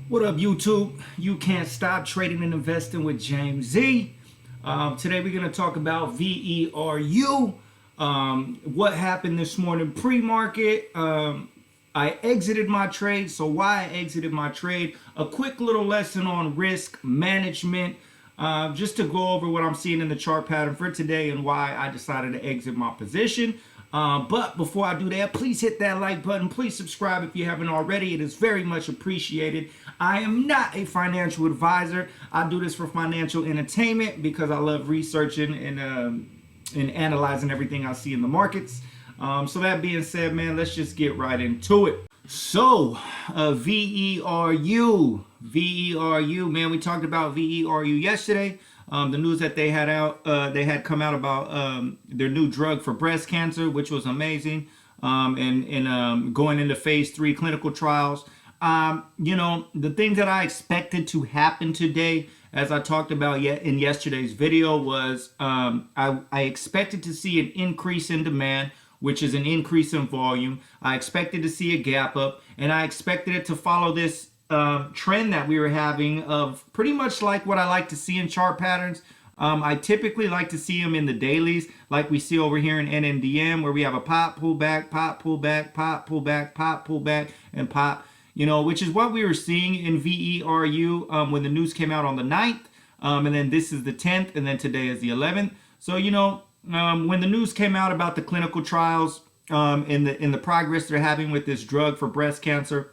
What up, YouTube? You can't stop trading and investing with James Z. Today we're going to talk about VERU. What happened this morning pre-market. I exited my trade. So why I exited my trade? A quick little lesson on risk management. Just to go over what I'm seeing in the chart pattern for today and why I decided to exit my position. But before I do that, please hit that like button. Please subscribe if you haven't already. It is very much appreciated. I am not a financial advisor. I do this for financial entertainment because I love researching and analyzing everything I see in the markets. So that being said, man, let's just get right into it. So, VERU, man, we talked about VERU yesterday. The news that they had come out about their new drug for breast cancer, which was amazing, and going into phase 3 clinical trials. The things that I expected to happen today, as I talked about in yesterday's video, was I expected to see an increase in demand, which is an increase in volume. I expected to see a gap up, and I expected it to follow this trend that we were having of pretty much like what I like to see in chart patterns. I typically like to see them in the dailies, like we see over here in NNDM, where we have a pop, pullback, pop, pullback, pop, pullback, pop, pullback, and pop. Which is what we were seeing in VERU when the news came out on the 9th, and then this is the 10th, and then today is the 11th. So when the news came out about the clinical trials in the progress they're having with this drug for breast cancer,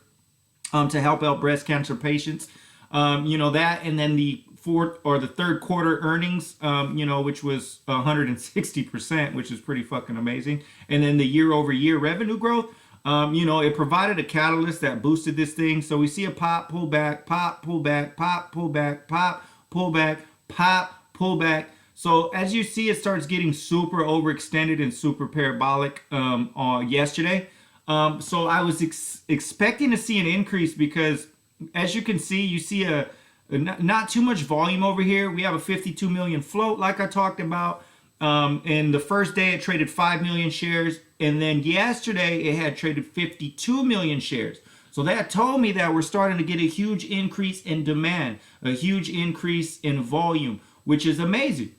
to help out breast cancer patients, that, and then the fourth or the third quarter earnings, which was 160%, which is pretty fucking amazing, and then the year-over-year revenue growth. It provided a catalyst that boosted this thing. So we see a pop, pullback, pop, pullback, pop, pullback, pop, pullback, pop, pullback. So as you see, it starts getting super overextended and super parabolic yesterday. So I was expecting to see an increase because, as you can see, you see not too much volume over here. We have a 52 million float, like I talked about. And the first day it traded 5 million shares. And then yesterday it had traded 52 million shares. So that told me that we're starting to get a huge increase in demand, a huge increase in volume, which is amazing.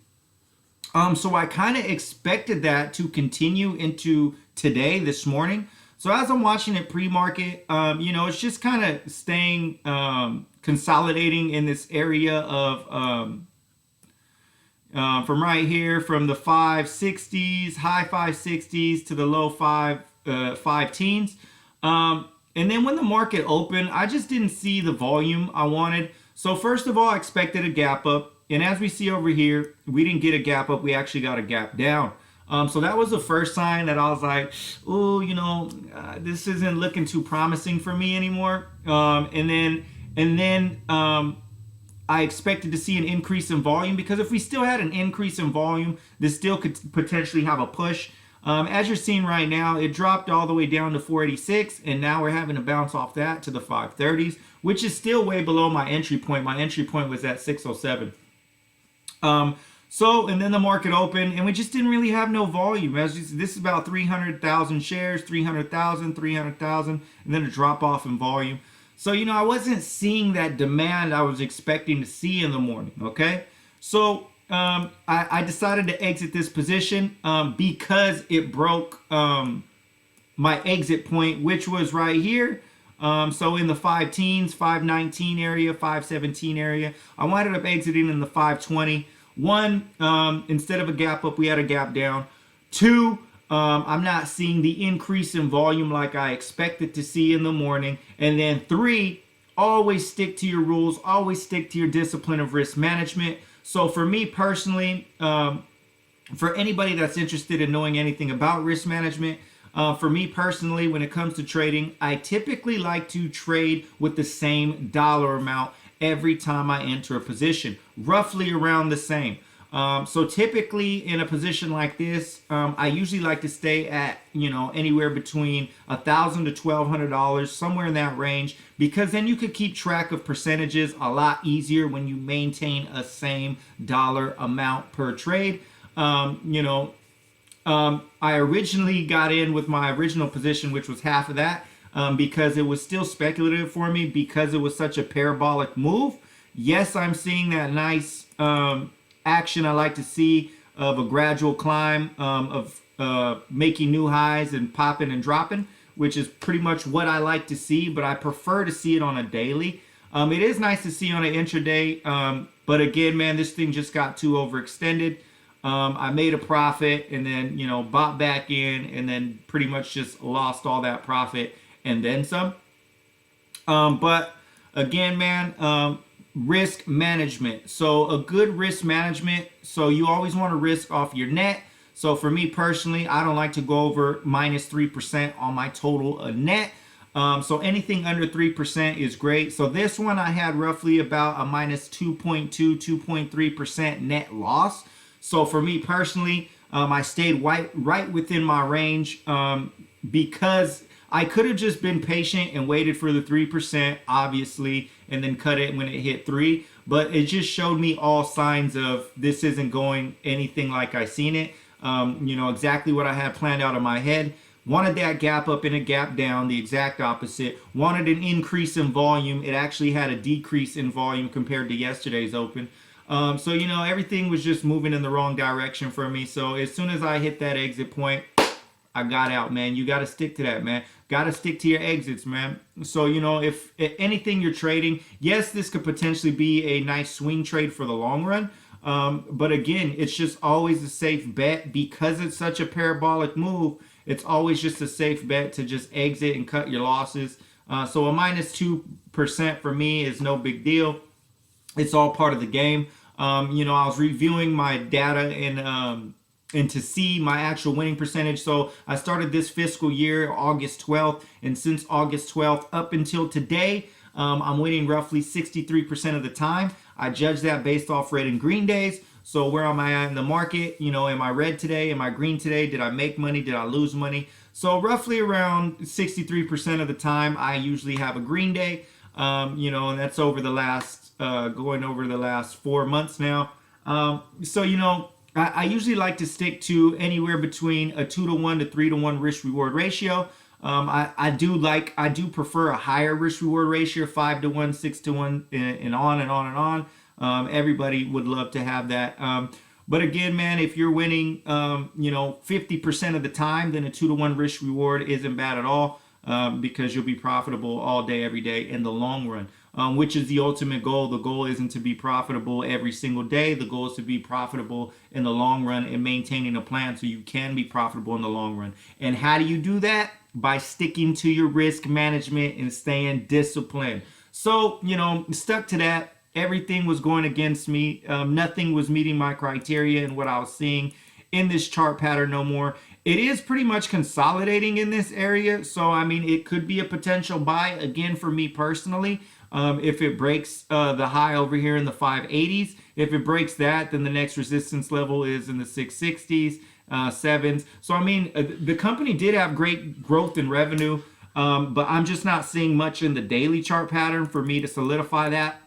So I kind of expected that to continue into today, this morning. So as I'm watching it pre-market, it's just kind of staying, consolidating in this area of, from right here, from the 560s, high 560s to the low 5 teens. And then when the market opened, I just didn't see the volume I wanted. So first of all, I expected a gap up. And as we see over here, we didn't get a gap up. We actually got a gap down. So that was the first sign that I was like, oh, this isn't looking too promising for me anymore. And then I expected to see an increase in volume, because if we still had an increase in volume, this still could potentially have a push. As you're seeing right now, it dropped all the way down to 486, and now we're having to bounce off that to the 530s, which is still way below my entry point. My entry point was at 607. And then the market opened, and we just didn't really have no volume. As you see, this is about 300,000 shares, 300,000, 300,000, and then a drop off in volume. So, I wasn't seeing that demand I was expecting to see in the morning, okay? So, I decided to exit this position because it broke my exit point, which was right here. So in the 5 teens, 519 area, 517 area, I winded up exiting in the 520. One, instead of a gap up, we had a gap down. Two, I'm not seeing the increase in volume like I expected to see in the morning. And then 3, always stick to your rules, always stick to your discipline of risk management. So for me personally, for anybody that's interested in knowing anything about risk management, for me personally, when it comes to trading, I typically like to trade with the same dollar amount every time I enter a position, roughly around the same. So typically in a position like this, I usually like to stay at, anywhere between $1,000 to $1,200, somewhere in that range, because then you could keep track of percentages a lot easier when you maintain a same dollar amount per trade. I originally got in with my original position, which was half of that. because it was still speculative for me because it was such a parabolic move. Yes, I'm seeing that nice action I like to see of a gradual climb, of making new highs and popping and dropping, which is pretty much what I like to see, but I prefer to see it on a daily. It is nice to see on an intraday, but again, man, this thing just got too overextended. I made a profit and then, bought back in and then pretty much just lost all that profit and then some. But again, man, risk management. So a good risk management. So you always want to risk off your net. So for me personally, I don't like to go over -3% on my total net. So anything under 3% is great. So this one I had roughly about a -2.2, 2.3% net loss. So for me personally, I stayed right within my range because I could have just been patient and waited for the 3%, obviously, and then cut it when it hit 3. But it just showed me all signs of this isn't going anything like I seen it. Exactly what I had planned out in my head. Wanted that gap up and a gap down, the exact opposite. Wanted an increase in volume. It actually had a decrease in volume compared to yesterday's open. So everything was just moving in the wrong direction for me. So as soon as I hit that exit point, I got out, man. You got to stick to that, man. Got to stick to your exits, man. So, if anything you're trading, yes, this could potentially be a nice swing trade for the long run. But again, it's just always a safe bet because it's such a parabolic move. It's always just a safe bet to just exit and cut your losses. So a -2% for me is no big deal. It's all part of the game. I was reviewing my data and to see my actual winning percentage. So I started this fiscal year August 12th, and since August 12th up until today, I'm winning roughly 63% of the time. I judge that based off red and green days. So where am I at in the market? Am I red today? Am I green today? Did I make money? Did I lose money? So roughly around 63% of the time, I usually have a green day. And that's over the last, going over the last 4 months now. I usually like to stick to anywhere between a 2-to-1 to 3-to-1 risk reward ratio. I do prefer a higher risk reward ratio, 5-to-1, 6-to-1, and on and on and on. Everybody would love to have that. But again, man, if you're winning, 50% of the time, then a 2-to-1 risk reward isn't bad at all, because you'll be profitable all day, every day in the long run. Which is the ultimate goal. The goal isn't to be profitable every single day. The goal is to be profitable in the long run and maintaining a plan so you can be profitable in the long run. And how do you do that? By sticking to your risk management and staying disciplined. So, stuck to that. Everything was going against me. Nothing was meeting my criteria and what I was seeing in this chart pattern no more. It is pretty much consolidating in this area. So, it could be a potential buy again for me personally. If it breaks the high over here in the 580s, if it breaks that, then the next resistance level is in the 660s, 7s. So, the company did have great growth in revenue, but I'm just not seeing much in the daily chart pattern for me to solidify that.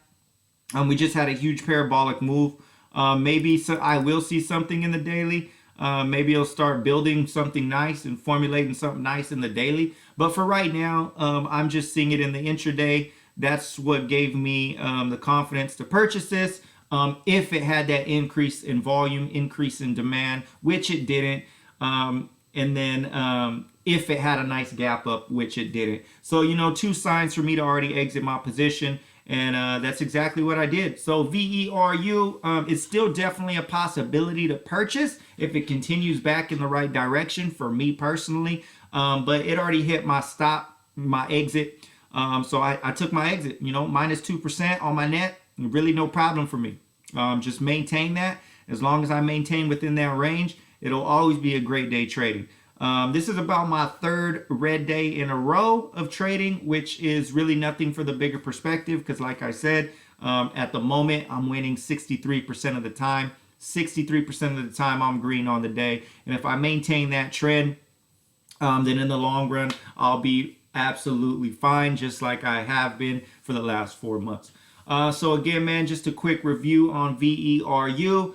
We just had a huge parabolic move. Maybe I will see something in the daily. Maybe it'll start building something nice and formulating something nice in the daily. But for right now, I'm just seeing it in the intraday. That's what gave me the confidence to purchase this. If it had that increase in volume, increase in demand, which it didn't. And then if it had a nice gap up, which it didn't. So, 2 signs for me to already exit my position. And that's exactly what I did. So VERU is still definitely a possibility to purchase if it continues back in the right direction for me personally. But it already hit my stop, my exit. So I took my exit, -2% on my net, really no problem for me. Just maintain that. As long as I maintain within that range, it'll always be a great day trading. This is about my 3rd red day in a row of trading, which is really nothing for the bigger perspective. Because like I said, at the moment, I'm winning 63% of the time. 63% of the time, I'm green on the day. And if I maintain that trend, then in the long run, I'll be absolutely fine, just like I have been for the last 4 months. So again, man, just a quick review on VERU.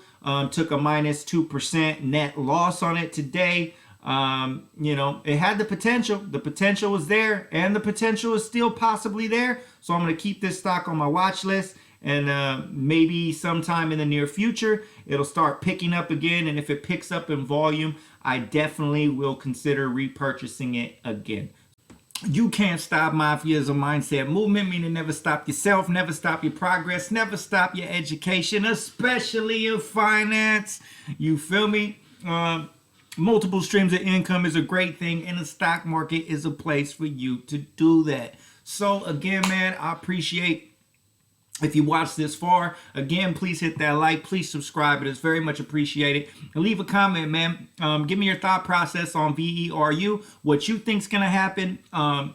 Took a -2% net loss on it today. You know, it had the potential. The potential was there, and the potential is still possibly there. So I'm going to keep this stock on my watch list. And maybe sometime in the near future, it'll start picking up again. And if it picks up in volume, I definitely will consider repurchasing it again. You can't stop Mafia is a mindset movement, meaning never stop yourself, never stop your progress, never stop your education, especially in finance. You feel me? Multiple streams of income is a great thing, and the stock market is a place for you to do that. So again, man, I appreciate if you watched this far. Again, please hit that like, please subscribe. It is very much appreciated. And leave a comment, man. Give me your thought process on VERU, what you think's gonna happen.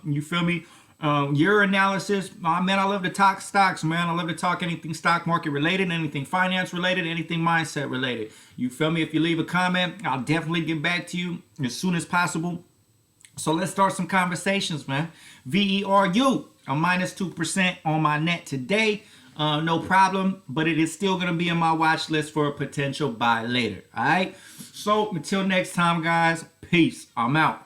You feel me? Your analysis. Man, I love to talk stocks, man. I love to talk anything stock market related, anything finance related, anything mindset related. You feel me? If you leave a comment, I'll definitely get back to you as soon as possible. So let's start some conversations, man. VERU, a minus 2% on my net today. No problem, but it is still going to be on my watch list for a potential buy later. All right. So until next time, guys, peace. I'm out.